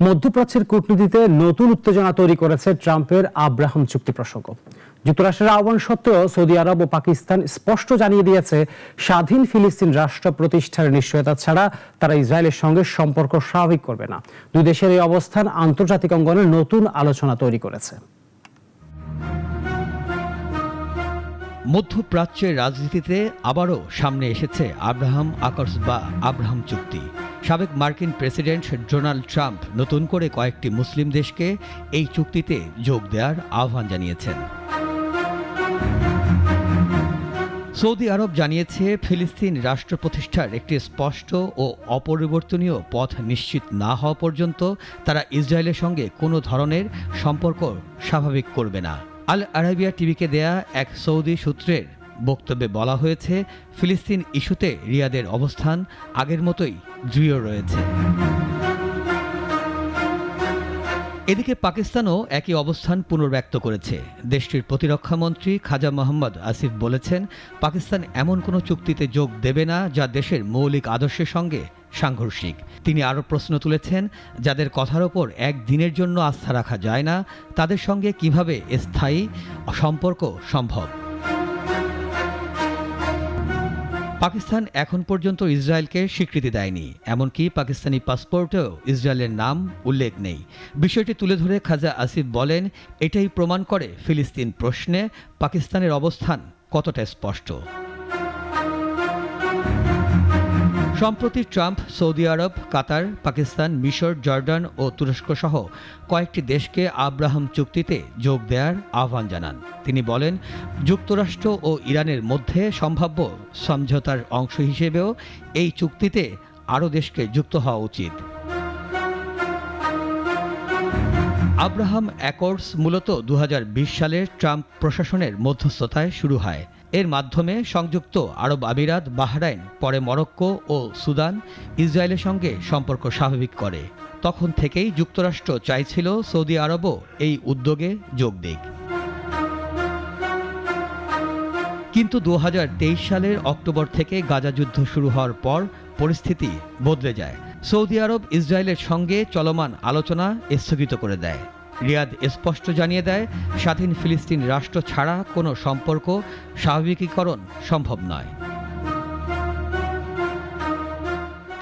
মধ্যপ্রাচ্যের কূটনীতিতে নতুন উত্তেজনা তৈরি করেছে ট্রাম্পের আব্রাহাম চুক্তি প্রসঙ্গ। যুক্তরাষ্ট্রের আহ্বান সত্ত্বেও সৌদি আরব ও পাকিস্তান স্পষ্ট জানিয়ে দিয়েছে, স্বাধীন ফিলিস্তিন রাষ্ট্র প্রতিষ্ঠার নিশ্চয়তা ছাড়া তারা ইসরায়েলের সঙ্গে সম্পর্ক স্বাভাবিক করবে না। দুই দেশের এই অবস্থান আন্তর্জাতিক অঙ্গনে নতুন আলোচনা তৈরি করেছে। মধ্যপ্রাচ্যের রাজনীতিতে আবারও সামনে এসেছে আব্রাহাম আকর্স বা আব্রাহাম চুক্তি। সাবেক মার্কিন প্রেসিডেন্ট ডোনাল্ড ট্রাম্প নতুন করে কয়েকটি মুসলিম দেশকে এই চুক্তিতে যোগ দেওয়ার আহ্বান জানিয়েছেন। সৌদি আরব জানিয়েছে, ফিলিস্তিন রাষ্ট্র প্রতিষ্ঠার একটি স্পষ্ট ও অপরিবর্তনীয় পথ নিশ্চিত না হওয়া পর্যন্ত তারা ইসরায়েলের সঙ্গে কোনো ধরনের সম্পর্ক স্বাভাবিক করবে না। আল আরাবিয়া টিভিকে দেয়া এক সৌদি সূত্রের বক্তব্যে বলা হয়েছে, ফিলিস্তিন ইস্যুতে রিয়াদের অবস্থান আগের মতোই দৃঢ় রয়েছে। এদিকে পাকিস্তানও একই অবস্থান পুনর্ব্যক্ত করেছে। দেশটির প্রতিরক্ষামন্ত্রী খাজা মোহাম্মদ আসিফ বলেছেন, পাকিস্তান এমন কোনো চুক্তিতে যোগ দেবে না যা দেশের মৌলিক আদর্শের সঙ্গে সাংঘর্ষিক। তিনি আরও প্রশ্ন তুলেছেন, যাদের কথার ওপর একদিনের জন্য আস্থা রাখা যায় না, তাদের সঙ্গে কিভাবে স্থায়ী সম্পর্ক সম্ভব? পাকিস্তান এখন পর্যন্ত ইসরায়েলকে স্বীকৃতি দেয়নি, এমনকি পাকিস্তানি পাসপোর্টেও ইসরায়েলের নাম উল্লেখ নেই। বিষয়টি তুলে ধরে খাজা আসিফ বলেন, এটাই প্রমাণ করে ফিলিস্তিন প্রশ্নে পাকিস্তানের অবস্থান কতটা স্পষ্ট। সম্প্রতি ট্রাম্প সৌদি আরব, কাতার, পাকিস্তান, মিশর, জর্ডান ও তুরস্ক সহ কয়েকটি দেশকে আব্রাহাম চুক্তিতে যোগ দেওয়ার আহ্বান জানান। তিনি বলেন, যুক্তরাষ্ট্র ও ইরানের মধ্যে সম্ভাব্য সমঝোতার অংশ হিসেবেও এই চুক্তিতে আরও দেশকে যুক্ত হওয়া উচিত। আব্রাহাম অ্যাকর্ডস মূলত 2020 সালের ট্রাম্প প্রশাসনের মধ্যস্থতায় শুরু হয়। এর মাধ্যমে সংযুক্ত আরব আমিরাত, বাহরাইন, পরে মরক্কো ও সুদান ইসরায়েলের সঙ্গে সম্পর্ক স্বাভাবিক করে। তখন থেকেই যুক্তরাষ্ট্র চাইছিল সৌদি আরবও এই উদ্যোগে যোগ দিক। কিন্তু 2023 সালের অক্টোবর থেকে গাজা যুদ্ধ শুরু হওয়ার পর পরিস্থিতি বদলে যায়। সৌদি আরব ইসরায়েলের সঙ্গে চলমান আলোচনা স্থগিত করে দেয়। রিয়াদ স্পষ্ট জানিয়ে দেয়, স্বাধীন ফিলিস্তিন রাষ্ট্র ছাড়া কোনো সম্পর্ক স্বাভাবিকীকরণ সম্ভব নয়।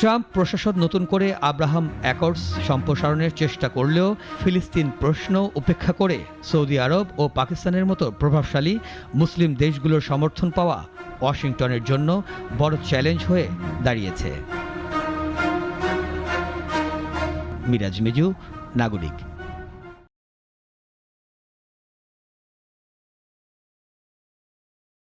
ট্রাম্প প্রশাসন নতুন করে আব্রাহাম অ্যাকর্ডস সম্প্রসারণের চেষ্টা করলেও ফিলিস্তিন প্রশ্ন উপেক্ষা করে সৌদি আরব ও পাকিস্তানের মতো প্রভাবশালী মুসলিম দেশগুলোর সমর্থন পাওয়া ওয়াশিংটনের জন্য বড় চ্যালেঞ্জ হয়ে দাঁড়িয়েছে। মিরাজ মিজু, নাগরিক।